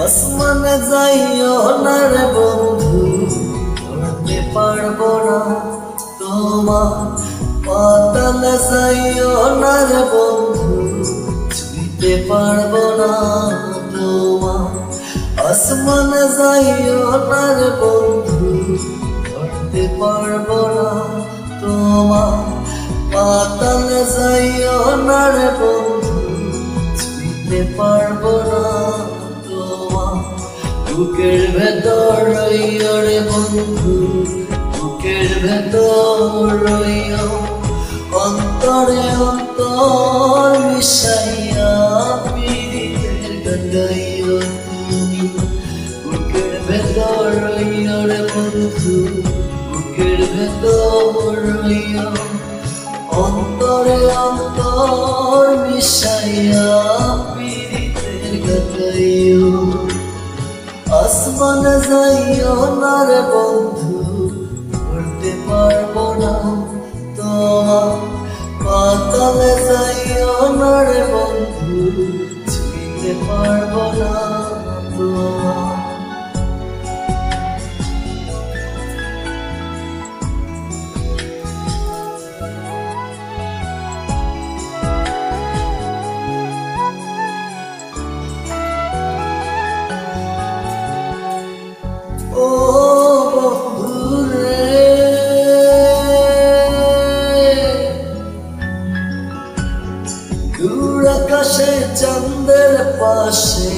আসমানে যাইও না রে বন্ধু, ধরতে পারবো না তোমার। পাতালে যাইও না রে বন্ধু, ছুঁইতে পারবো না তোমার। আসমানে যাইও না রে বন্ধু, ধরতে পারবো না তোমার। পাতালে যাইও না রে বন্ধু, ছুঁইতে পারবো না তোমার। বুকের ভেতর রইও রে বন্ধু, বুকের ভেতর রইও। অন্তরে অন্তর মিশাইয়া পীড়িতের গান গাইও তুমি। বুকের ভেতর রইও রে বন্ধু, বুকের ভেতর রইও। অন্তরে অন্তর মিশাইয়া পীড়িতের গান গাইও। আসমানে যাইও না রে বন্ধু, ধরতে পারবো না তোমার। পাতালে যাইও না রে বন্ধু, ছুঁইতে পারবো না তোমার। ও বন্ধুরে, দূর আকাশে চাঁদের পাশে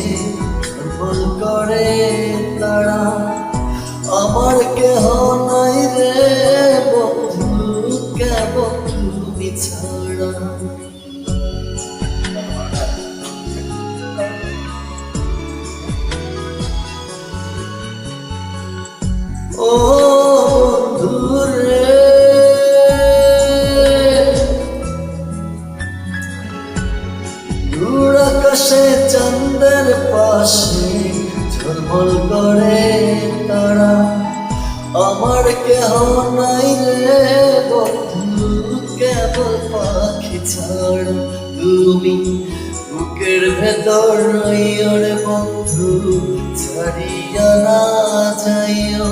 ঝলমল করে তারা। আমার কেহ নাই রে বন্ধু, কেবল তুমি ছাড়া। ও বন্ধুরে, দূর আকাশে চাঁদের পাশে ঝলমল করে তারা। আমার কেহ নাই রে বন্ধু, কেবল পাখি ছাড়া তুমি। বুকের ভেতর রইও রে বন্ধু, ছাড়িয়া না যাইও।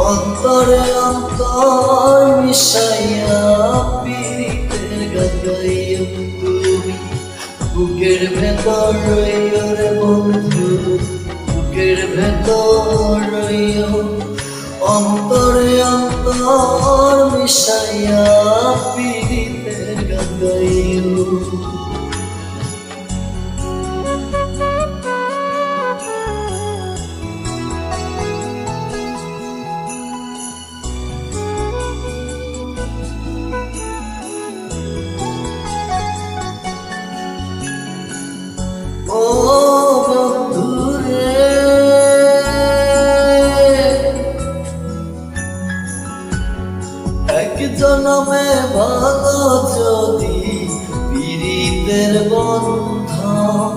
অন্তরে অন্তর মিশাইয়া পীড়িতের গান গাইও তুমি। বুকের ভেতর রইও রে বন্ধু, বুকের ভেতর রইও। অন্তরে অন্তর মিশাইয়া পীড়িতের গান গাইও। ও বন্ধুরে, এক জনমে ভালো যদি পীড়িতের বন্ধন।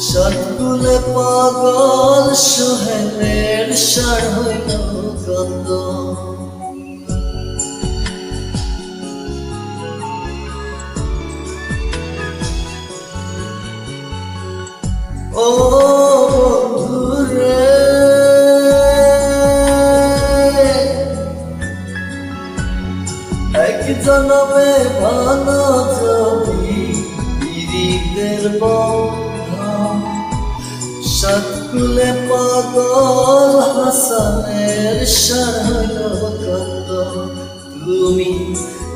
সৎকুলে পাগল সোহেলের সার হইল গন্ধ। ও বন্ধুরে, এক জনমে ভালো যদি পীড়িতের বন্ধন। সৎকুলে পাগল হাসানের সার হইল গন্ধ। তুমি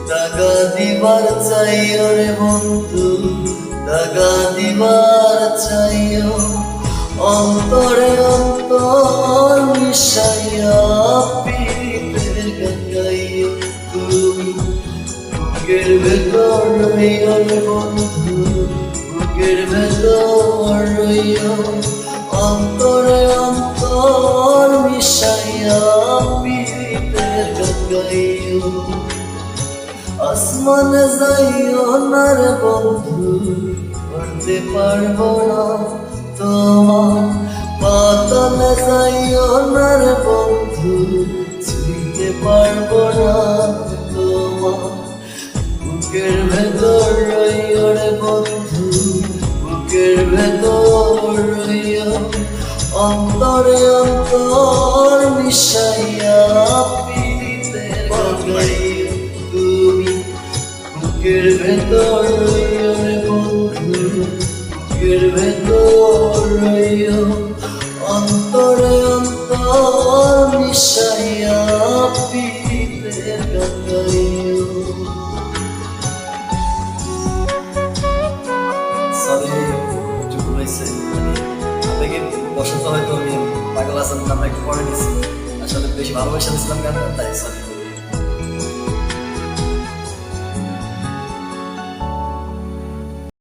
দাগা দিবার চাইও রে বন্ধু, দাগা দিবার চাইও। অন্তরে অন্তর মিশাইয়া পীড়িতের গান গাইও তুমি। বুকের ভেতর রইও রে বন্ধু, বুকের ভেতর রইও। অন্তরে অন্তর মিশাইয়া পীড়িতের গান গাইও। আসমানে যাইও না রে বন্ধু, ধরতে পারবো না তোমার। পাতালে যাইও না রে বন্ধু, ছুঁইতে পারবো না তোমার। বুকের ভেতর রইও রে বন্ধু, বুকের ভেতর রইও। অন্তরে অন্তর মিশাইয়া পীড়িতের গাইও তুমি বুকের ভেতর রইও রে বন্ধু, বুকের ভেতর রইও, অন্তরে অন্তর মিশাইয়া পীড়িতের গাইও। সরি, একটু ঘুমাইছে, আপনাকে বসন্ত হয়তো আমি পাগল হাসান নামটা একটু পড়ে নিছি, আসলে বেশি ভালোবাসা দিয়েছিলাম গানটা, তাই সরি।